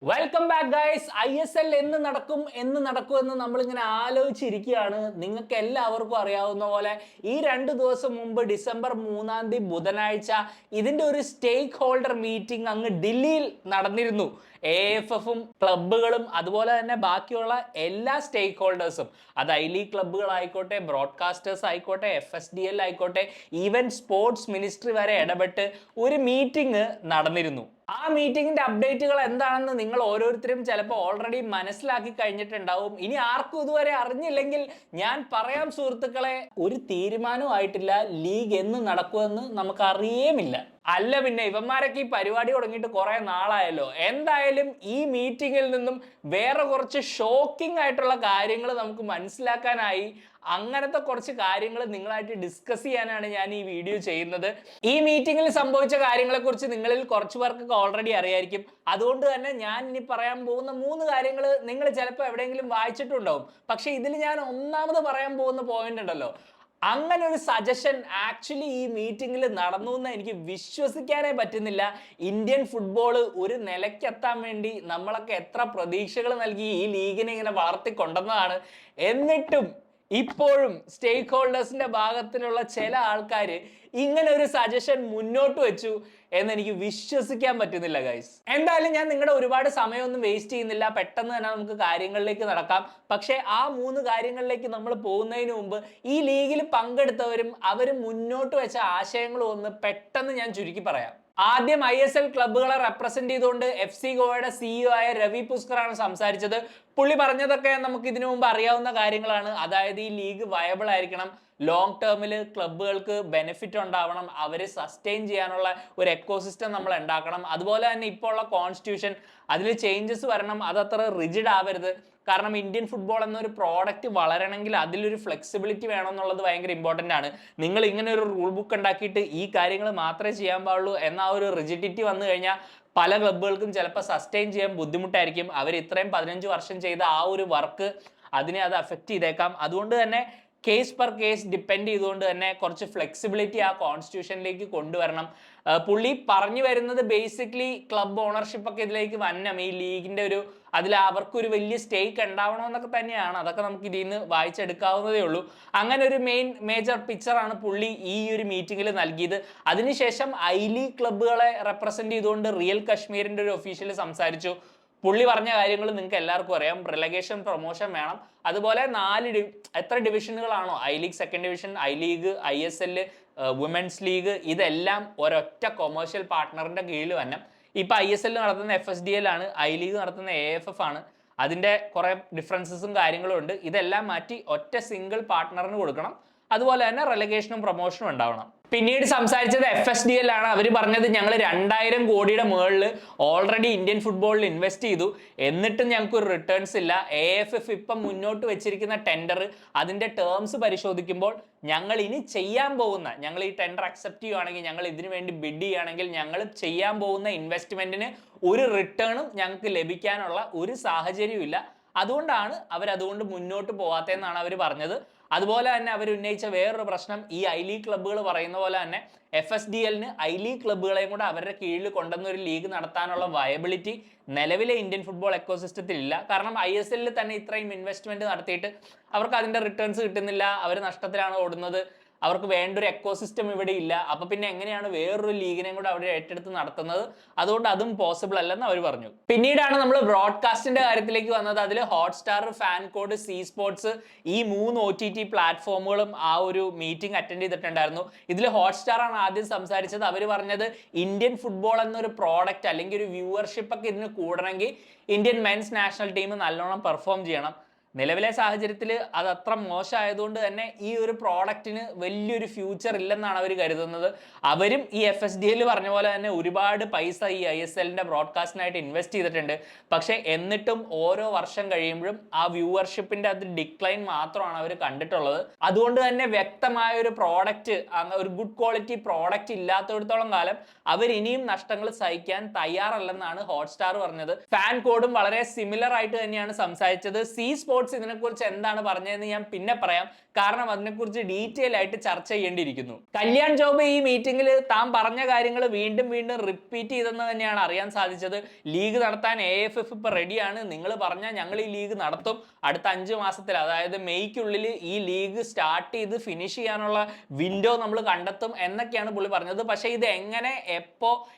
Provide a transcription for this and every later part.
Welcome back guys. ISL എന്ന് നടക്കും എന്ന് നമ്മളിങ്ങനെ ആലോചിച്ചിരിക്കുകയാണ്. നിങ്ങൾക്ക് എല്ലാവർക്കും അറിയാവുന്ന പോലെ ഈ 2 ദിവസം മുമ്പ് ഡിസംബർ 3 ബുധനാഴ്ച ഇതിന്റെ ഒരു സ്റ്റേക്ക് ഹോൾഡർ മീറ്റിംഗ് അങ്ങ് ഡൽഹിയിൽ നടന്നിരുന്നു. AFF-ഉം ക്ലബ്ബുകളും അതുപോലെ തന്നെ ബാക്കിയുള്ള എല്ലാ സ്റ്റേക്ക് ഹോൾഡേഴ്സും, അത് ഐ ലീഗ് ക്ലബ്ബുകളായിക്കോട്ടെ, ബ്രോഡ്കാസ്റ്റേഴ്സ് ആയിക്കോട്ടെ, FSDL ആയിക്കോട്ടെ, ഈവൻ സ്പോർട്സ് മിനിസ്ട്രി വരെ ഇടപെട്ട് ഒരു മീറ്റിംഗ് നടന്നിരുന്നു. ആ മീറ്റിംഗിന്റെ അപ്ഡേറ്റുകൾ എന്താണെന്ന് നിങ്ങൾ ഓരോരുത്തരും ചിലപ്പോൾ ഓൾറെഡി മനസ്സിലാക്കി കഴിഞ്ഞിട്ടുണ്ടാവും. ഇനി ആർക്കും ഇതുവരെ അറിഞ്ഞില്ലെങ്കിൽ ഞാൻ പറയാം സുഹൃത്തുക്കളെ, ഒരു തീരുമാനവും ആയിട്ടില്ല. ലീഗ് എന്ന് നടക്കുമെന്ന് നമുക്ക് അറിയേമില്ല. അല്ല പിന്നെ ഇവന്മാരൊക്കെ ഈ പരിപാടി തുടങ്ങിയിട്ട് കുറെ നാളായല്ലോ. എന്തായാലും ഈ മീറ്റിംഗിൽ നിന്നും വേറെ കുറച്ച് ഷോക്കിംഗ് ആയിട്ടുള്ള കാര്യങ്ങൾ നമുക്ക് മനസ്സിലാക്കാനായി. അങ്ങനത്തെ കുറച്ച് കാര്യങ്ങൾ നിങ്ങളായിട്ട് ഡിസ്കസ് ചെയ്യാനാണ് ഞാൻ ഈ വീഡിയോ ചെയ്യുന്നത്. ഈ മീറ്റിംഗിൽ സംഭവിച്ച കാര്യങ്ങളെ കുറിച്ച് നിങ്ങളിൽ കുറച്ച് പേർക്കൊക്കെ ഓൾറെഡി അറിയായിരിക്കും. അതുകൊണ്ട് തന്നെ ഞാൻ ഇനി പറയാൻ പോകുന്ന 3 കാര്യങ്ങൾ നിങ്ങൾ ചിലപ്പോൾ എവിടെയെങ്കിലും വായിച്ചിട്ടുണ്ടാവും. പക്ഷെ ഇതിൽ ഞാൻ ഒന്നാമത് പറയാൻ പോകുന്ന പോയിന്റ് ഉണ്ടല്ലോ, അങ്ങനെ ഒരു സജഷൻ ആക്ച്വലി ഈ മീറ്റിംഗിൽ നടന്നു എന്ന് എനിക്ക് വിശ്വസിക്കാനേ പറ്റുന്നില്ല. ഇന്ത്യൻ ഫുട്ബോൾ ഒരു നിലയ്ക്കെത്താൻ വേണ്ടി നമ്മളൊക്കെ എത്ര പ്രതീക്ഷകൾ നൽകി ഈ ലീഗിനെ ഇങ്ങനെ വളർത്തിക്കൊണ്ടെന്നതാണ്. എന്നിട്ടും ഇപ്പോഴും സ്റ്റേക്ക് ഹോൾഡേഴ്സിന്റെ ഭാഗത്തിലുള്ള ചില ആൾക്കാർ ഇങ്ങനെ ഒരു സജഷൻ മുന്നോട്ട് വെച്ചു എന്ന് എനിക്ക് വിശ്വസിക്കാൻ പറ്റുന്നില്ല ഗൈസ്. എന്തായാലും ഞാൻ നിങ്ങളുടെ ഒരുപാട് സമയമൊന്നും വേസ്റ്റ് ചെയ്യുന്നില്ല, പെട്ടെന്ന് തന്നെ നമുക്ക് കാര്യങ്ങളിലേക്ക് നടക്കാം. പക്ഷേ ആ 3 കാര്യങ്ങളിലേക്ക് നമ്മൾ പോകുന്നതിന് മുമ്പ് ഈ ലീഗിൽ പങ്കെടുത്തവരും അവരും മുന്നോട്ട് വെച്ച ആശയങ്ങളും ഒന്ന് പെട്ടെന്ന് ഞാൻ ചുരുക്കി പറയാം. ആദ്യം ISL ക്ലബ്ബുകളെ റെപ്രസെന്റ് ചെയ്തുകൊണ്ട് FC ഗോവയുടെ CEO ആയ രവി പുസ്കറാണ് സംസാരിച്ചത്. പുള്ളി പറഞ്ഞതൊക്കെ നമുക്ക് ഇതിനു മുമ്പ് അറിയാവുന്ന കാര്യങ്ങളാണ്. അതായത് ഈ ലീഗ് വയബിൾ ആയിരിക്കണം, ലോങ് ടേമിൽ ക്ലബ്ബുകൾക്ക് ബെനിഫിറ്റ് ഉണ്ടാവണം, അവരെ സസ്റ്റെയിൻ ചെയ്യാനുള്ള ഒരു എക്കോസിസ്റ്റം നമ്മൾ ഉണ്ടാക്കണം. അതുപോലെ തന്നെ ഇപ്പോൾ ഉള്ള കോൺസ്റ്റിറ്റ്യൂഷൻ, അതിൽ ചേഞ്ചസ് വരണം, അതത്ര റിജിഡ് ആവരുത്. കാരണം ഇന്ത്യൻ ഫുട്ബോൾ എന്നൊരു പ്രോഡക്റ്റ് വളരണമെങ്കിൽ അതിലൊരു ഫ്ലെക്സിബിലിറ്റി വേണം എന്നുള്ളത് ഭയങ്കര ഇമ്പോർട്ടൻ്റ് ആണ്. നിങ്ങൾ ഇങ്ങനെ ഒരു റൂൾ ബുക്ക് ഉണ്ടാക്കിയിട്ട് ഈ കാര്യങ്ങൾ മാത്രമേ ചെയ്യാൻ പാടുള്ളൂ എന്ന ഒരു റിജിഡിറ്റി വന്നു കഴിഞ്ഞാൽ പല ക്ലബ്ബുകൾക്കും ചിലപ്പോൾ സസ്റ്റെയിൻ ചെയ്യാൻ ബുദ്ധിമുട്ടായിരിക്കും. അവർ ഇത്രയും 15 വർഷം ചെയ്ത ആ ഒരു വർക്ക് അതിനെ അത് അഫക്റ്റ് ചെയ്തേക്കാം. അതുകൊണ്ട് തന്നെ കേസ് പെർ കേസ് ഡിപ്പെൻഡ് ചെയ്തുകൊണ്ട് തന്നെ കുറച്ച് ഫ്ലെക്സിബിലിറ്റി ആ കോൺസ്റ്റിറ്റ്യൂഷനിലേക്ക് കൊണ്ടുവരണം. പുള്ളി പറഞ്ഞു വരുന്നത് ബേസിക്കലി ക്ലബ് ഓണർഷിപ്പ് ഒക്കെ ഇതിലേക്ക് വരണം, ഈ ലീഗിന്റെ ഒരു അതിൽ അവർക്കൊരു വലിയ സ്റ്റേക്ക് ഉണ്ടാവണമെന്നൊക്കെ തന്നെയാണ്. അതൊക്കെ നമുക്ക് ഇതിൽ നിന്ന് വായിച്ചെടുക്കാവുന്നതേ ഉള്ളൂ. അങ്ങനെ ഒരു മേജർ പിക്ചറാണ് പുള്ളി ഈ ഒരു മീറ്റിംഗിൽ നൽകിയത്. അതിനുശേഷം ഐ ലീഗ് ക്ലബ്ബുകളെ റെപ്രസെന്റ് ചെയ്തുകൊണ്ട് റിയൽ കശ്മീരിന്റെ ഒരു ഒഫീഷ്യൽ സംസാരിച്ചു. പുള്ളി പറഞ്ഞ കാര്യങ്ങൾ നിങ്ങൾക്ക് എല്ലാവർക്കും അറിയാം. റിലഗേഷൻ, പ്രൊമോഷൻ വേണം. അതുപോലെ എത്ര ഡിവിഷനുകളാണോ, I league second division, I league, ISL, women's league, ഇതെല്ലാം ഒരൊറ്റ കൊമേഴ്ഷ്യൽ പാർട്ട്ണറിന്റെ കീഴിൽ വരണം. ഇപ്പൊ ISL നടത്തുന്ന FSDL ആണ്, ഐ ലീഗ് നടത്തുന്ന AFF ആണ്. അതിന്റെ കുറെ ഡിഫറൻസസും കാര്യങ്ങളും ഉണ്ട്. ഇതെല്ലാം മാറ്റി ഒറ്റ സിംഗിൾ പാർട്ട്ണറിന് കൊടുക്കണം. അതുപോലെ തന്നെ റെലഗേഷനും പ്രൊമോഷനും ഉണ്ടാവണം. പിന്നീട് സംസാരിച്ചത് FSDL ആണ്. അവർ പറഞ്ഞത് ഞങ്ങൾ 2000 കോടിയുടെ മുകളിൽ ഓൾറെഡി ഇന്ത്യൻ ഫുട്ബോളിൽ ഇൻവെസ്റ്റ് ചെയ്തു, എന്നിട്ടും ഞങ്ങൾക്ക് ഒരു റിട്ടേൺസ് ഇല്ല. AFF ഇപ്പം മുന്നോട്ട് വെച്ചിരിക്കുന്ന ടെൻഡർ, അതിന്റെ ടേംസ് പരിശോധിക്കുമ്പോൾ ഞങ്ങൾ ഇനി ചെയ്യാൻ പോകുന്ന, ഞങ്ങൾ ഈ ടെൻഡർ അക്സെപ്റ്റ് ചെയ്യുകയാണെങ്കിൽ, ഞങ്ങൾ ഇതിനു വേണ്ടി ബിഡ് ചെയ്യുകയാണെങ്കിൽ ഞങ്ങൾ ചെയ്യാൻ പോകുന്ന ഇൻവെസ്റ്റ്മെന്റിന് ഒരു റിട്ടേണും ഞങ്ങൾക്ക് ലഭിക്കാനുള്ള ഒരു സാഹചര്യവും ഇല്ല. അതുകൊണ്ടാണ് അവരതുകൊണ്ട് മുന്നോട്ട് പോകാത്തതെന്നാണ് അവർ പറഞ്ഞത്. അതുപോലെ തന്നെ അവർ ഉന്നയിച്ച വേറൊരു പ്രശ്നം, ഈ ഐ ലീഗ് ക്ലബ്ബുകൾ പറയുന്ന പോലെ തന്നെ FSDL-ന് ഐ ലീഗ് ക്ലബ്ബുകളെയും കൂടെ അവരുടെ കീഴിൽ കൊണ്ടുവന്ന ഒരു ലീഗ് നടത്താനുള്ള വയബിലിറ്റി നിലവിലെ ഇന്ത്യൻ ഫുട്ബോൾ എക്കോസിസ്റ്റത്തിൽ ഇല്ല. കാരണം ISL-ൽ തന്നെ ഇത്രയും ഇൻവെസ്റ്റ്മെന്റ് നടത്തിയിട്ട് അവർക്ക് അതിന്റെ റിട്ടേൺസ് കിട്ടുന്നില്ല, അവർ നഷ്ടത്തിലാണ് ഓടുന്നത്, അവർക്ക് വേണ്ട ഒരു എക്കോസിസ്റ്റം ഇവിടെ ഇല്ല. അപ്പൊ പിന്നെ എങ്ങനെയാണ് വേറൊരു ലീഗിനെയും കൂടെ അവിടെ ഏറ്റെടുത്ത് നടത്തുന്നത്? അതുകൊണ്ട് അതും പോസിബിൾ അല്ലെന്ന് അവർ പറഞ്ഞു. പിന്നീടാണ് നമ്മൾ ബ്രോഡ്കാസ്റ്റിന്റെ കാര്യത്തിലേക്ക് വന്നത്. അതിൽ Hotstar, fan code, C sports, ഈ 3 OTT പ്ലാറ്റ്ഫോമുകളും ആ ഒരു മീറ്റിംഗ് അറ്റൻഡ് ചെയ്തിട്ടുണ്ടായിരുന്നു. ഇതിൽ ഹോട്ട്സ്റ്റാർ ആണ് ആദ്യം സംസാരിച്ചത്. അവർ പറഞ്ഞത് ഇന്ത്യൻ ഫുട്ബോൾ എന്നൊരു പ്രോഡക്റ്റ് അല്ലെങ്കിൽ ഒരു വ്യൂവർഷിപ്പ് ഒക്കെ ഇതിന് കൂടണമെങ്കിൽ ഇന്ത്യൻ മെൻസ് നാഷണൽ ടീം നല്ലോണം പെർഫോം ചെയ്യണം. നിലവിലെ സാഹചര്യത്തിൽ അത് അത്ര മോശമായതുകൊണ്ട് തന്നെ ഈ ഒരു പ്രോഡക്റ്റിന് വലിയൊരു ഫ്യൂച്ചർ ഇല്ലെന്നാണ് അവർ കരുതുന്നത്. അവരും ഈ FSDL പറഞ്ഞ പോലെ തന്നെ ഒരുപാട് പൈസ ഈ ISL-ന്റെ ബ്രോഡ്കാസ്റ്റിനായിട്ട് ഇൻവെസ്റ്റ് ചെയ്തിട്ടുണ്ട്. പക്ഷെ എന്നിട്ടും ഓരോ വർഷം കഴിയുമ്പോഴും ആ വ്യൂവർഷിപ്പിന്റെ അത് ഡിക്ലൈൻ മാത്രമാണ് അവർ കണ്ടിട്ടുള്ളത്. അതുകൊണ്ട് തന്നെ വ്യക്തമായ ഒരു പ്രോഡക്റ്റ്, ഒരു ഗുഡ് ക്വാളിറ്റി പ്രോഡക്റ്റ് ഇല്ലാത്തടത്തോളം കാലം അവർ ഇനിയും നഷ്ടങ്ങൾ സഹിക്കാൻ തയ്യാറല്ലെന്നാണ് ഹോട്ട്സ്റ്റാർ പറഞ്ഞത്. ഫാൻ കോഡും വളരെ സിമിലർ ആയിട്ട് തന്നെയാണ് സംസാരിച്ചത്. സി സ്പോർട്സ് റിപ്പോർട്ട്സ് ഇതിനെക്കുറിച്ച് എന്താണ് പറഞ്ഞതെന്ന് ഞാൻ പിന്നെ പറയാം, കാരണം അതിനെക്കുറിച്ച് ഡീറ്റെയിൽ ആയിട്ട് ചർച്ച ചെയ്യേണ്ടിയിരിക്കുന്നു. കല്യാൺ ചൗബെ ഈ മീറ്റിംഗിൽ താൻ പറഞ്ഞ കാര്യങ്ങൾ വീണ്ടും വീണ്ടും റിപ്പീറ്റ് ചെയ്തെന്ന് തന്നെയാണ് അറിയാൻ സാധിച്ചത്. ലീഗ് നടത്താൻ AFF ഇപ്പൊ റെഡിയാണ്, നിങ്ങൾ പറഞ്ഞാൽ ഞങ്ങൾ ഈ ലീഗ് നടത്തും, അടുത്ത 5 മാസത്തിൽ അതായത് മെയ്ക്കുള്ളിൽ ഈ ലീഗ് സ്റ്റാർട്ട് ചെയ്ത് ഫിനിഷ് ചെയ്യാനുള്ള വിൻഡോ നമ്മൾ കണ്ടെത്തും എന്നൊക്കെയാണ് പുള്ളി പറഞ്ഞത്. പക്ഷേ ഇത് എങ്ങനെ, എപ്പോ,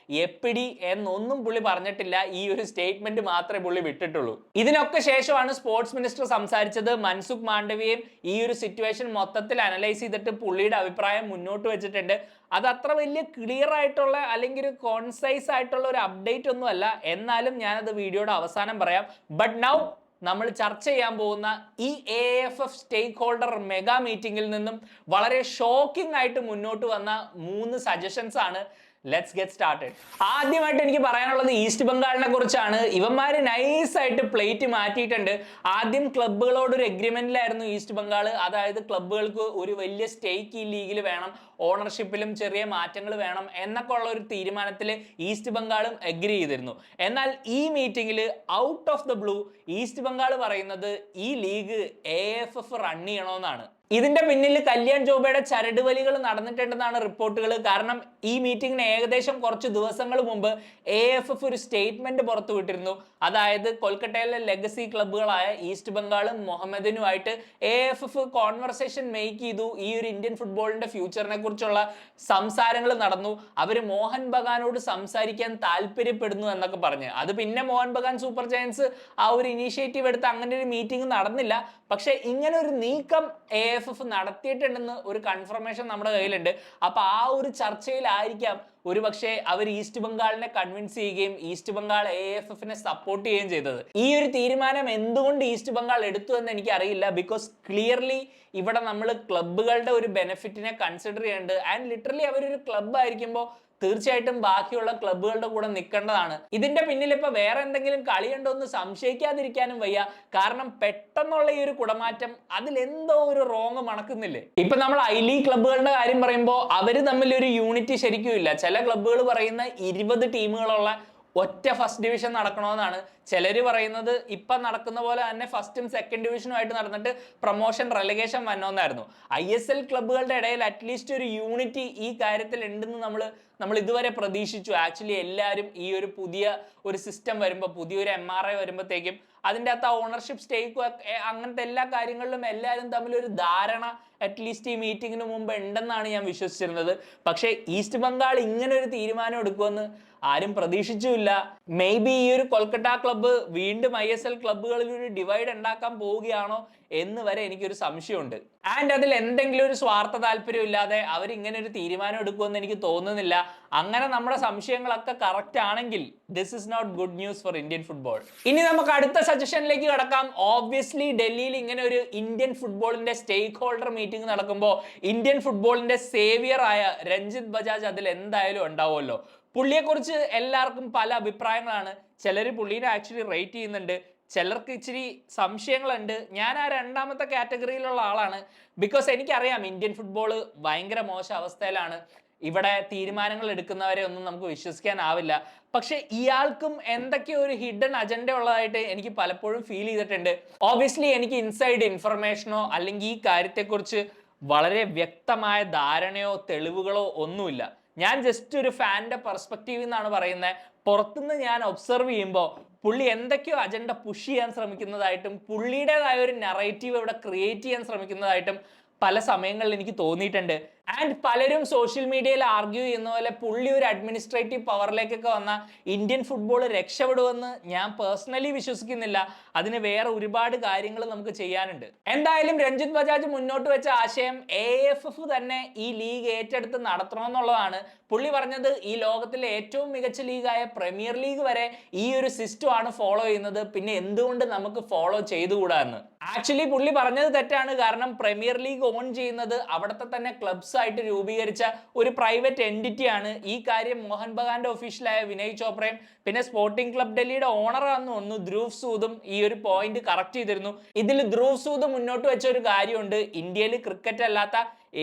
എപ്പിടി എന്നൊന്നും പുള്ളി പറഞ്ഞിട്ടില്ല. ഈ ഒരു സ്റ്റേറ്റ്മെന്റ് മാത്രമേ പുള്ളി വിട്ടിട്ടുള്ളൂ. ഇതിനൊക്കെ ശേഷമാണ് സ്പോർട്സ് മിനിസ്റ്റർ സംസാരിച്ചത്. മൻസുഖ് മാണ്ഡവ്യയും ഈ ഒരു സിറ്റുവേഷൻ മൊത്തത്തിൽ അനലൈസ് ചെയ്തിട്ട് പുള്ളിയുടെ അഭിപ്രായം മുന്നോട്ട് വെച്ചിട്ടുണ്ട്. അത് അത്ര വലിയ ക്ലിയർ ആയിട്ടുള്ള അല്ലെങ്കിൽ ഒരു കോൺസൈസ് ആയിട്ടുള്ള ഒരു അപ്ഡേറ്റ് ഒന്നും അല്ല, എന്നാലും ഞാനത് വീഡിയോയുടെ അവസാനം പറയാം. ബട്ട് നൗ നമ്മൾ ചർച്ച ചെയ്യാൻ പോകുന്ന ഈ AFF സ്റ്റേക്ക് ഹോൾഡർ മെഗാ മീറ്റിംഗിൽ നിന്നും വളരെ ഷോക്കിംഗ് ആയിട്ട് മുന്നോട്ട് വന്ന 3 സജഷൻസ് ആണ്. Let's get started. ആദ്യമായിട്ട് എനിക്ക് പറയാനുള്ളത് ഈസ്റ്റ് ബംഗാളിനെ കുറിച്ചാണ്. ഇവന്മാര് നൈസായിട്ട് പ്ലേറ്റ് മാറ്റിയിട്ടുണ്ട്. ആദ്യം ക്ലബ്ബുകളോട് ഒരു എഗ്രിമെന്റിലായിരുന്നു ഈസ്റ്റ് ബംഗാൾ, അതായത് ക്ലബ്ബുകൾക്ക് ഒരു വലിയ സ്റ്റേക്ക് ഈ ലീഗിൽ വേണം, ഓണർഷിപ്പിലും ചെറിയ മാറ്റങ്ങൾ വേണം എന്നൊക്കെ ഉള്ള ഒരു തീരുമാനത്തിൽ ഈസ്റ്റ് ബംഗാളും അഗ്രി ചെയ്തിരുന്നു. എന്നാൽ ഈ മീറ്റിംഗിൽ out of the blue east Bengal പറയുന്നത് ഈ ലീഗ് AFF റൺ ചെയ്യണമെന്നാണ്. ഇതിന്റെ പിന്നിൽ കല്യാൺ ചൗബയുടെ ചരടുവലികൾ നടന്നിട്ടുണ്ടെന്നാണ് റിപ്പോർട്ടുകൾ. കാരണം ഈ മീറ്റിംഗിന് ഏകദേശം കുറച്ച് ദിവസങ്ങൾ മുമ്പ് AFF ഒരു സ്റ്റേറ്റ്മെന്റ് പുറത്തുവിട്ടിരുന്നു. അതായത് കൊൽക്കത്തയിലെ ലെഗസി ക്ലബ്ബുകളായ ഈസ്റ്റ് ബംഗാളും മുഹമ്മദിനുമായിട്ട് AFF കോൺവെർസേഷൻ മേക്ക് ചെയ്തു. ഈ ഒരു ഇന്ത്യൻ ഫുട്ബോളിന്റെ ഫ്യൂച്ചറിനെ കുറിച്ചുള്ള സംസാരങ്ങൾ നടന്നു. അവർ മോഹൻ ബഗാനോട് സംസാരിക്കാൻ താല്പര്യപ്പെടുന്നു എന്നൊക്കെ പറഞ്ഞ്, അത് പിന്നെ മോഹൻ ബഗാൻ സൂപ്പർ ജയൻസ് ആ ഒരു ഇനീഷ്യേറ്റീവ് എടുത്ത് അങ്ങനെ ഒരു മീറ്റിംഗ് നടന്നില്ല. പക്ഷെ ഇങ്ങനെ ഒരു നീക്കം AFF നടത്തിയിട്ടുണ്ടെന്ന് ഒരു കൺഫർമേഷൻ നമ്മുടെ കയ്യിലുണ്ട്. അപ്പൊ ആ ഒരു ചർച്ചയിലായിരിക്കാം ഒരു പക്ഷേ അവർ ഈസ്റ്റ് ബംഗാളിനെ കൺവിൻസ് ചെയ്യുകയും ഈസ്റ്റ് ബംഗാൾ AFFനെ സപ്പോർട്ട് ചെയ്യുകയും ചെയ്തത്. ഈ ഒരു തീരുമാനം എന്തുകൊണ്ട് ഈസ്റ്റ് ബംഗാൾ എടുത്തു എന്ന് എനിക്ക് അറിയില്ല. ബിക്കോസ് ക്ലിയർലി ഇവിടെ നമ്മൾ ക്ലബ്ബുകളുടെ ഒരു ബെനിഫിറ്റിനെ കൺസിഡർ ചെയ്യുന്നുണ്ട്. ആൻഡ് ലിറ്ററലി അവരൊരു ക്ലബ്ബ് ആയിരിക്കുമ്പോൾ തീർച്ചയായിട്ടും ബാക്കിയുള്ള ക്ലബ്ബുകളുടെ കൂടെ നിൽക്കേണ്ടതാണ്. ഇതിന്റെ പിന്നിൽ ഇപ്പൊ വേറെ എന്തെങ്കിലും കളിയുണ്ടോ എന്ന് സംശയിക്കാതിരിക്കാനും വയ്യ. കാരണം പെട്ടെന്നുള്ള ഈ ഒരു കുടമാറ്റം അതിലെന്തോ ഒരു റോങ് മണക്കുന്നില്ലേ. ഇപ്പൊ നമ്മൾ ഐ ലീഗ് ക്ലബ്ബുകളുടെ കാര്യം പറയുമ്പോൾ അവര് തമ്മിൽ ഒരു യൂണിറ്റി ശരിക്കും ഇല്ല. ചില ക്ലബ്ബുകൾ പറയുന്ന 20 ടീമുകളുള്ള ഒറ്റ ഫസ്റ്റ് ഡിവിഷൻ നടക്കണമെന്നാണ്. ചിലർ പറയുന്നത് ഇപ്പം നടക്കുന്ന പോലെ തന്നെ ഫസ്റ്റും സെക്കൻഡ് ഡിവിഷനുമായിട്ട് നടന്നിട്ട് പ്രൊമോഷൻ റെലഗേഷൻ വന്നോന്നായിരുന്നു. ISL ക്ലബ്ബുകളുടെ ഇടയിൽ അറ്റ്ലീസ്റ്റ് ഒരു യൂണിറ്റി ഈ കാര്യത്തിൽ ഉണ്ടെന്ന് നമ്മൾ ഇതുവരെ പ്രതീക്ഷിച്ചു. ആക്ച്വലി എല്ലാവരും ഈ ഒരു പുതിയ ഒരു സിസ്റ്റം വരുമ്പോൾ, പുതിയൊരു MRI വരുമ്പോഴത്തേക്കും അതിൻ്റെ അകത്ത് ആ ഓണർഷിപ്പ് സ്റ്റേക്ക് അങ്ങനത്തെ എല്ലാ കാര്യങ്ങളിലും എല്ലാവരും തമ്മിൽ ഒരു ധാരണ അറ്റ്ലീസ്റ്റ് ഈ മീറ്റിങ്ങിന് മുമ്പ് ഉണ്ടെന്നാണ് ഞാൻ വിശ്വസിച്ചിരുന്നത്. പക്ഷേ ഈസ്റ്റ് ബംഗാൾ ഇങ്ങനെ ഒരു തീരുമാനം എടുക്കുമെന്ന് ആരും പ്രതീക്ഷിച്ചുമില്ല. മേ ബി ഈ ഒരു കൊൽക്കത്ത ക്ലബ്ബ് വീണ്ടും ISL ക്ലബ്ബുകളിൽ ഒരു ഡിവൈഡ് ഉണ്ടാക്കാൻ പോവുകയാണോ എന്ന് വരെ എനിക്കൊരു സംശയമുണ്ട്. ആൻഡ് അതിൽ എന്തെങ്കിലും ഒരു സ്വാർത്ഥ താല്പര്യം ഇല്ലാതെ അവർ ഇങ്ങനെ ഒരു തീരുമാനം എടുക്കുമെന്ന് എനിക്ക് തോന്നുന്നില്ല. അങ്ങനെ നമ്മുടെ സംശയങ്ങളൊക്കെ കറക്റ്റ് ആണെങ്കിൽ this is not good news for Indian football. ഇനി നമുക്ക് അടുത്ത സജഷനിലേക്ക് കടക്കാം. ഓബ്വിയസ്ലി ഡൽഹിയിൽ ഇങ്ങനെ ഒരു ഇന്ത്യൻ ഫുട്ബോളിന്റെ സ്റ്റേക്ക് ഹോൾഡർ മീറ്റിംഗ് നടക്കുമ്പോൾ ഇന്ത്യൻ ഫുട്ബോളിന്റെ സേവിയർ ആയ രഞ്ജിത് ബജാജ് അതിൽ എന്തായാലും ഉണ്ടാവുമല്ലോ. പുള്ളിയെക്കുറിച്ച് എല്ലാവർക്കും പല അഭിപ്രായങ്ങളാണ്. ചിലർ പുള്ളീനെ ആക്ച്വലി റേറ്റ് ചെയ്യുന്നുണ്ട്, ചിലർക്ക് ഇച്ചിരി സംശയങ്ങളുണ്ട്. ഞാൻ ആ രണ്ടാമത്തെ കാറ്റഗറിയിലുള്ള ആളാണ്. ബിക്കോസ് എനിക്കറിയാം ഇന്ത്യൻ ഫുട്ബോൾ ഭയങ്കര മോശം അവസ്ഥയിലാണ്. ഇവിടെ തീരുമാനങ്ങൾ എടുക്കുന്നവരെ ഒന്നും നമുക്ക് വിശ്വസിക്കാനാവില്ല. പക്ഷെ ഇയാൾക്കും എന്തൊക്കെയോ ഒരു ഹിഡൻ അജണ്ട ഉള്ളതായിട്ട് എനിക്ക് പലപ്പോഴും ഫീൽ ചെയ്തിട്ടുണ്ട്. ഓബ്വിയസ്ലി എനിക്ക് ഇൻസൈഡ് ഇൻഫർമേഷനോ അല്ലെങ്കിൽ ഈ കാര്യത്തെക്കുറിച്ച് വളരെ വ്യക്തമായ ധാരണയോ തെളിവുകളോ ഒന്നുമില്ല. ഞാൻ ജസ്റ്റ് ഒരു ഫാനിന്റെ പെർസ്പെക്റ്റീവിൽ നിന്നാണ് പറയുന്നത്. പുറത്തുനിന്ന് ഞാൻ ഒബ്സർവ് ചെയ്യുമ്പോൾ പുള്ളി എന്തൊക്കെയോ അജണ്ട പുഷ് ചെയ്യാൻ ശ്രമിക്കുന്നതായിട്ടും പുള്ളിയുടേതായ ഒരു നറേറ്റീവ് ഇവിടെ ക്രിയേറ്റ് ചെയ്യാൻ ശ്രമിക്കുന്നതായിട്ടും പല സമയങ്ങളിൽ എനിക്ക് തോന്നിയിട്ടുണ്ട്. ആൻഡ് പലരും സോഷ്യൽ മീഡിയയിൽ ആർഗ്യൂ ചെയ്യുന്ന പോലെ പുള്ളി ഒരു അഡ്മിനിസ്ട്രേറ്റീവ് പവറിലേക്കൊക്കെ വന്ന ഇന്ത്യൻ ഫുട്ബോൾ രക്ഷപ്പെടുമെന്ന് ഞാൻ പേഴ്സണലി വിശ്വസിക്കുന്നില്ല. അതിന് വേറെ ഒരുപാട് കാര്യങ്ങൾ നമുക്ക് ചെയ്യാനുണ്ട്. എന്തായാലും രഞ്ജിത് ബജാജ് മുന്നോട്ട് വെച്ച ആശയം AFF തന്നെ ഈ ലീഗ് ഏറ്റെടുത്ത് നടത്തണമെന്നുള്ളതാണ്. പുള്ളി പറഞ്ഞത് ഈ ലോകത്തിലെ ഏറ്റവും മികച്ച ലീഗായ പ്രീമിയർ ലീഗ് വരെ ഈ ഒരു സിസ്റ്റമാണ് ഫോളോ ചെയ്യുന്നത്, പിന്നെ എന്തുകൊണ്ട് നമുക്ക് ഫോളോ ചെയ്തുകൂടാ എന്ന്. ആക്ച്വലി പുള്ളി പറഞ്ഞത് തെറ്റാണ്. കാരണം പ്രീമിയർ ലീഗ് ഓൺ ചെയ്യുന്നത് അവിടുത്തെ തന്നെ ക്ലബ്സ് ആയിട്ട് രൂപീകരിച്ച ഒരു പ്രൈവറ്റ് എൻറ്റിറ്റി ആണ്. ഈ കാര്യം മോഹൻ ബഗാന്റെ ഒഫീഷ്യലായ വിനയ് ചോപ്രയും പിന്നെ സ്പോർട്ടിംഗ് ക്ലബ് ഡൽഹിയുടെ ഓണറാണെന്ന് തോന്നുന്നു ധ്രുവ് സൂദും ഈ ഒരു പോയിന്റ് കറക്റ്റ് ചെയ്തിരുന്നു. ഇതിൽ ധ്രുവ് സൂദ് മുന്നോട്ട് വെച്ച ഒരു കാര്യമുണ്ട്. ഇന്ത്യയിൽ ക്രിക്കറ്റ് അല്ലാത്ത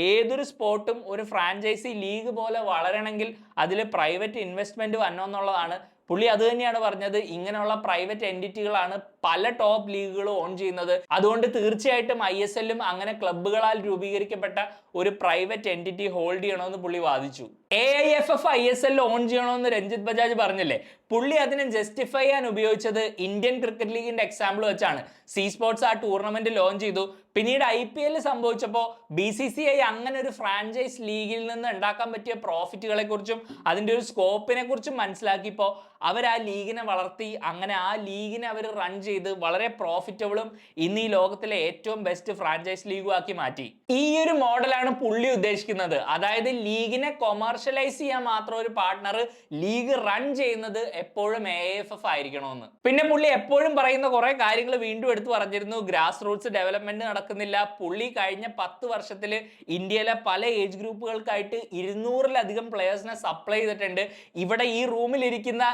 ഏതൊരു സ്പോർട്ടും ഒരു ഫ്രാഞ്ചൈസി ലീഗ് പോലെ വളരണമെങ്കിൽ അതിൽ പ്രൈവറ്റ് ഇൻവെസ്റ്റ്മെന്റ് വന്നോന്നുള്ളതാണ്. പുള്ളി അത് തന്നെയാണ് പറഞ്ഞത്. ഇങ്ങനെയുള്ള പ്രൈവറ്റ് എൻറ്റിറ്റികളാണ് പല ടോപ്പ് ലീഗുകളും ഓൺ ചെയ്യുന്നത്. അതുകൊണ്ട് തീർച്ചയായിട്ടും ISL അങ്ങനെ ക്ലബ്ബുകളാൽ രൂപീകരിക്കപ്പെട്ട ഒരു പ്രൈവറ്റ് എൻറ്റിറ്റി ഹോൾഡ് ചെയ്യണമെന്ന് പുള്ളി വാദിച്ചു. AIFF ISL ഓൺ ചെയ്യണമെന്ന് രഞ്ജിത്ത് ബജാജ് പറഞ്ഞില്ലേ, പുള്ളി അതിനെ ജസ്റ്റിഫൈ ചെയ്യാൻ ഉപയോഗിച്ചത് ഇന്ത്യൻ ക്രിക്കറ്റ് ലീഗിന്റെ എക്സാമ്പിൾ വെച്ചാണ്. സി സ്പോർട്സ് ആ ടൂർണമെന്റ് ലോഞ്ച് ചെയ്തു. പിന്നീട് IPL സംഭവിച്ചപ്പോൾ BCCI അങ്ങനെ ഒരു ഫ്രാഞ്ചൈസ് ലീഗിൽ നിന്ന് ഉണ്ടാക്കാൻ പറ്റിയ പ്രോഫിറ്റുകളെ കുറിച്ചും അതിൻ്റെ ഒരു സ്കോപ്പിനെ കുറിച്ചും മനസ്സിലാക്കിയപ്പോൾ അവർ ആ ലീഗിനെ വളർത്തി. അങ്ങനെ ആ ലീഗിനെ അവർ റൺ ചെയ്ത് വളരെ പ്രോഫിറ്റബിളും ഇന്ന് ഈ ലോകത്തിലെ ഏറ്റവും ബെസ്റ്റ് ഫ്രാഞ്ചൈസ് ലീഗും ആക്കി മാറ്റി. ഈ ഒരു മോഡലാണ് പുള്ളി ഉദ്ദേശിക്കുന്നത്. അതായത് ലീഗിനെ കൊമേഴ്ഷ്യലൈസ് ചെയ്യാൻ മാത്രം ഒരു പാർട്ട്ണർ, ലീഗ് റൺ ചെയ്യുന്നത് എപ്പോഴും AIFF ആയിരിക്കണമെന്ന്. പിന്നെ പുള്ളി എപ്പോഴും പറയുന്ന കുറെ കാര്യങ്ങൾ വീണ്ടും എടുത്തു പറഞ്ഞിരുന്നു. ഗ്രാസ് റൂട്ട്സ് ഡെവലപ്മെന്റ് നടക്കുന്നില്ല. പുള്ളി കഴിഞ്ഞ 10 വർഷത്തിൽ ഇന്ത്യയിലെ പല ഏജ് ഗ്രൂപ്പുകൾക്കായിട്ട് 200-ലധികം പ്ലെയേഴ്സിനെ സപ്ലൈ ചെയ്തിട്ടുണ്ട്. ഇവിടെ ഈ റൂമിലിരിക്കുന്ന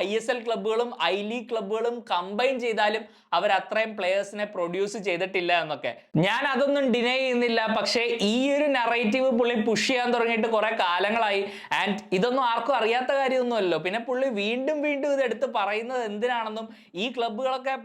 ISL ക്ലബ്ബുകളും I ലീഗ് ക്ലബ്ബുകളും കമ്പൈൻ ചെയ്താലും അവർ അത്രയും പ്ലെയേഴ്സിനെ പ്രൊഡ്യൂസ് ചെയ്തിട്ടില്ല എന്നൊക്കെ. ഞാൻ അതൊന്നും ഡിനൈ ചെയ്യുന്നില്ല. പക്ഷേ ഈ ഒരു നറേറ്റീവ് പുള്ളി പുഷ് ചെയ്യാൻ തുടങ്ങിയിട്ട് കുറെ കാലങ്ങളായി. ആൻഡ് ഇതൊന്നും ആർക്കും അറിയാത്ത കാര്യമൊന്നുമല്ലോ. പിന്നെ പുള്ളി വീണ്ടും വീണ്ടും ഇതെടുത്ത് പറയുന്നത് എന്തിനാണെന്നും, ഈ ക്ലബ്ബുകളൊക്കെ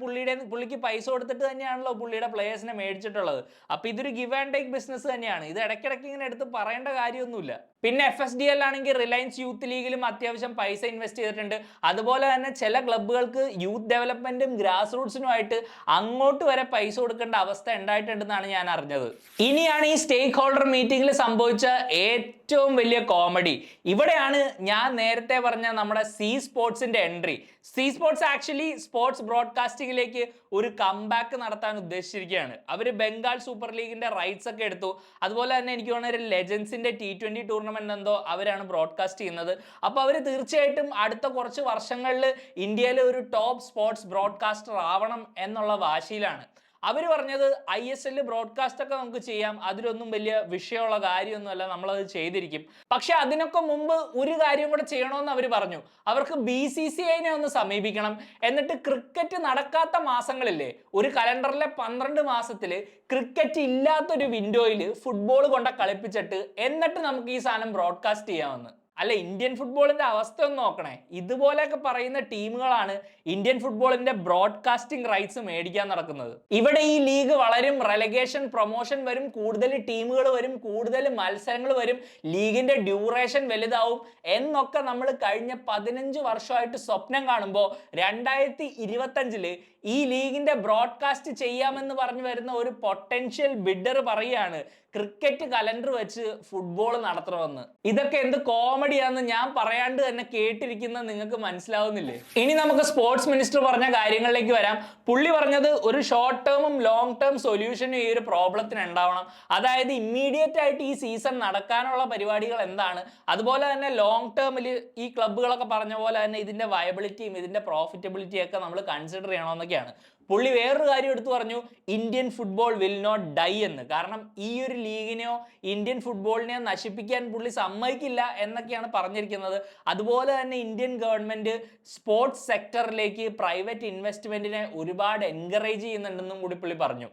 പുള്ളിക്ക് പൈസ കൊടുത്തിട്ട് തന്നെയാണല്ലോ പുള്ളിയുടെ പ്ലെയേഴ്സിനെ മേടിച്ചിട്ടുള്ളത്. അപ്പൊ ഇതൊരു ഗിവ് ആൻഡ് ടേക്ക് ബിസിനസ് തന്നെയാണ്. ഇത് ഇടയ്ക്കിടയ്ക്ക് ഇങ്ങനെ എടുത്ത് പറയേണ്ട കാര്യമൊന്നുമില്ല. പിന്നെ FSDL ആണെങ്കിൽ റിലയൻസ് യൂത്ത് ലീഗിലും അത്യാവശ്യം പൈസ ഇൻവെസ്റ്റ് ചെയ്തിട്ടുണ്ട്. അതുപോലെ തന്നെ ചില ക്ലബ്ബുകൾക്ക് യൂത്ത് ഡെവലപ്മെന്റും ഗ്രാസ് റൂട്ട്സിനുമായിട്ട് അങ്ങോട്ട് വരെ പൈസ കൊടുക്കേണ്ട അവസ്ഥ ഉണ്ടായിട്ടുണ്ടെന്നാണ് ഞാൻ അറിഞ്ഞത്. ഇനിയാണ് ഈ സ്റ്റേക്ക് ഹോൾഡർ മീറ്റിംഗിൽ സംഭവിച്ച ഏറ്റവും വലിയ കോമഡി. ഇവിടെയാണ് ഞാൻ നേരത്തെ പറഞ്ഞ നമ്മുടെ സി സ്പോർട്സിന്റെ എൻട്രി. സി സ്പോർട്സ് ആക്ച്വലി സ്പോർട്സ് ബ്രോഡ്കാസ്റ്റിംഗിലേക്ക് ഒരു കംബാക്ക് നടത്താൻ ഉദ്ദേശിച്ചിരിക്കുകയാണ്. അവർ ബംഗാൾ സൂപ്പർ ലീഗിന്റെ റൈറ്റ്സ് ഒക്കെ എടുത്തു. അതുപോലെ തന്നെ എനിക്ക് തോന്നുന്ന ലെജൻസിന്റെ T20 ടൂർണമെന്റ് എന്തോ അവരാണ് ബ്രോഡ്കാസ്റ്റ് ചെയ്യുന്നത്. അപ്പോൾ അവർ തീർച്ചയായിട്ടും അടുത്ത കുറച്ച് വർഷങ്ങളിൽ ഇന്ത്യയിലെ ഒരു ടോപ്പ് സ്പോർട്സ് ബ്രോഡ്കാസ്റ്റർ ആവണം എന്നുള്ള വാശിയിലാണ്. അവർ പറഞ്ഞത് ISL ബ്രോഡ്കാസ്റ്റ് ഒക്കെ നമുക്ക് ചെയ്യാം, അതിലൊന്നും വലിയ വിഷയമുള്ള കാര്യമൊന്നുമല്ല, നമ്മളത് ചെയ്തിരിക്കും. പക്ഷെ അതിനൊക്കെ മുമ്പ് ഒരു കാര്യം കൂടെ ചെയ്യണമെന്ന് അവർ പറഞ്ഞു. അവർക്ക് BCCI ഒന്ന് സമീപിക്കണം. എന്നിട്ട് ക്രിക്കറ്റ് നടക്കാത്ത മാസങ്ങളില്ലേ, ഒരു കലണ്ടറിലെ 12 മാസത്തിൽ ക്രിക്കറ്റ് ഇല്ലാത്തൊരു വിൻഡോയിൽ ഫുട്ബോൾ കൊണ്ട കളിപ്പിച്ചിട്ട് എന്നിട്ട് നമുക്ക് ഈ സാധനം ബ്രോഡ്കാസ്റ്റ് ചെയ്യാമെന്ന്. അല്ല, ഇന്ത്യൻ ഫുട്ബോളിന്റെ അവസ്ഥ ഒന്ന് നോക്കണേ. ഇതുപോലെയൊക്കെ പറയുന്ന ടീമുകളാണ് ഇന്ത്യൻ ഫുട്ബോളിന്റെ ബ്രോഡ്കാസ്റ്റിംഗ് റൈറ്റ്സ് മേടിക്കാൻ നടക്കുന്നത്. ഇവിടെ ഈ ലീഗ് വളരും, റെലഗേഷൻ പ്രൊമോഷൻ വരും, കൂടുതൽ ടീമുകൾ വരും, കൂടുതൽ മത്സരങ്ങൾ വരും, ലീഗിന്റെ ഡ്യൂറേഷൻ വലുതാവും എന്നൊക്കെ നമ്മൾ കഴിഞ്ഞ 15 വർഷമായിട്ട് സ്വപ്നം കാണുമ്പോൾ 2025 ഈ ലീഗിന്റെ ബ്രോഡ്കാസ്റ്റ് ചെയ്യാമെന്ന് പറഞ്ഞു വരുന്ന ഒരു പൊട്ടൻഷ്യൽ ബിഡർ പറയുകയാണ് ക്രിക്കറ്റ് കലണ്ടർ വെച്ച് ഫുട്ബോൾ നടത്തണമെന്ന്. ഇതൊക്കെ എന്ത് കോമഡിയാന്ന് ഞാൻ പറയാണ്ട് തന്നെ കേട്ടിരിക്കുന്ന നിങ്ങൾക്ക് മനസ്സിലാവുന്നില്ലേ? ഇനി നമുക്ക് സ്പോർട്സ് മിനിസ്റ്റർ പറഞ്ഞ കാര്യങ്ങളിലേക്ക് വരാം. പുള്ളി പറഞ്ഞത് ഒരു ഷോർട്ട് ടേമും ലോങ് ടേം സൊല്യൂഷനും ഈ ഒരു പ്രോബ്ലത്തിന് ഉണ്ടാവണം. അതായത് ഇമ്മീഡിയറ്റ് ആയിട്ട് ഈ സീസൺ നടക്കാനുള്ള പരിപാടികൾ എന്താണ്, അതുപോലെ തന്നെ ലോങ് ടേമിൽ ഈ ക്ലബ്ബുകളൊക്കെ പറഞ്ഞ പോലെ തന്നെ ഇതിന്റെ വയബിലിറ്റിയും ഇതിന്റെ പ്രോഫിറ്റബിലിറ്റിയും ഒക്കെ നമ്മൾ കൺസിഡർ ചെയ്യണമെന്നൊക്കെയാണ്. പുള്ളി വേറൊരു കാര്യം എടുത്തു പറഞ്ഞു, Indian football will not die എന്ന്. കാരണം ഈ ഒരു ലീഗിനെയോ ഇന്ത്യൻ ഫുട്ബോളിനെയോ നശിപ്പിക്കാൻ പുള്ളി സമ്മതിക്കില്ല എന്നൊക്കെയാണ് പറഞ്ഞിരിക്കുന്നത്. അതുപോലെ തന്നെ ഇന്ത്യൻ ഗവൺമെന്റ് സ്പോർട്സ് സെക്ടറിലേക്ക് പ്രൈവറ്റ് ഇൻവെസ്റ്റ്മെന്റിനെ ഒരുപാട് എൻകറേജ് ചെയ്യുന്നുണ്ടെന്നും കൂടി പുള്ളി പറഞ്ഞു.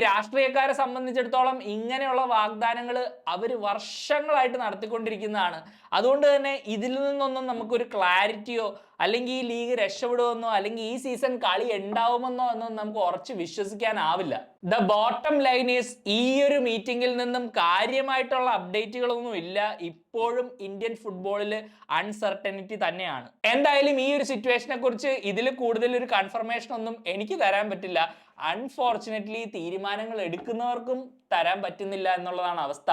രാഷ്ട്രീയക്കാരെ സംബന്ധിച്ചിടത്തോളം ഇങ്ങനെയുള്ള വാഗ്ദാനങ്ങൾ അവർ വർഷങ്ങളായിട്ട് നടത്തിക്കൊണ്ടിരിക്കുന്നതാണ്. അതുകൊണ്ട് തന്നെ ഇതിൽ നിന്നൊന്നും നമുക്കൊരു ക്ലാരിറ്റിയോ അല്ലെങ്കിൽ ഈ ലീഗ് രക്ഷപ്പെടുമെന്നോ അല്ലെങ്കിൽ ഈ സീസൺ കളി ഉണ്ടാവുമെന്നോ ഒന്നും നമുക്ക് ഉറച്ച് വിശ്വസിക്കാനാവില്ല. ദ ബോട്ടം ലൈൻ ഈസ്, ഈ ഒരു മീറ്റിംഗിൽ നിന്നും കാര്യമായിട്ടുള്ള അപ്ഡേറ്റുകളൊന്നും ഇല്ല. ഇപ്പോഴും ഇന്ത്യൻ ഫുട്ബോളിൽ അൺസർട്ടനിറ്റി തന്നെയാണ്. എന്തായാലും ഈ ഒരു സിറ്റുവേഷനെ കുറിച്ച് ഇതിൽ കൂടുതൽ ഒരു കൺഫർമേഷൻ ഒന്നും എനിക്ക് തരാൻ പറ്റില്ല. അൺഫോർച്ചുനേറ്റ്ലി തീരുമാനങ്ങൾ എടുക്കുന്നവർക്കും തരാൻ പറ്റുന്നില്ല എന്നുള്ളതാണ് അവസ്ഥ.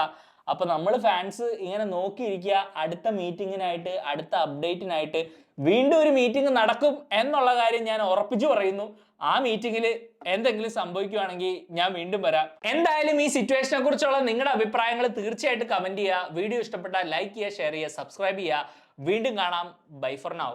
അപ്പൊ നമ്മൾ ഫാൻസ് ഇങ്ങനെ നോക്കിയിരിക്കുക, അടുത്ത മീറ്റിങ്ങിനായിട്ട് അടുത്ത അപ്ഡേറ്റിനായിട്ട്. വീണ്ടും ഒരു മീറ്റിംഗ് നടക്കും എന്നുള്ള കാര്യം ഞാൻ ഉറപ്പിച്ചു പറയുന്നു. ആ മീറ്റിംഗിൽ എന്തെങ്കിലും സംഭവിക്കുകയാണെങ്കിൽ ഞാൻ വീണ്ടും വരാം. എന്തായാലും ഈ സിറ്റുവേഷനെ കുറിച്ചുള്ള നിങ്ങളുടെ അഭിപ്രായങ്ങൾ തീർച്ചയായിട്ടും കമന്റ് ചെയ്യുക. വീഡിയോ ഇഷ്ടപ്പെട്ടാൽ ലൈക്ക് ചെയ്യുക, ഷെയർ ചെയ്യുക, സബ്സ്ക്രൈബ് ചെയ്യുക. വീണ്ടും കാണാം. Bye for now.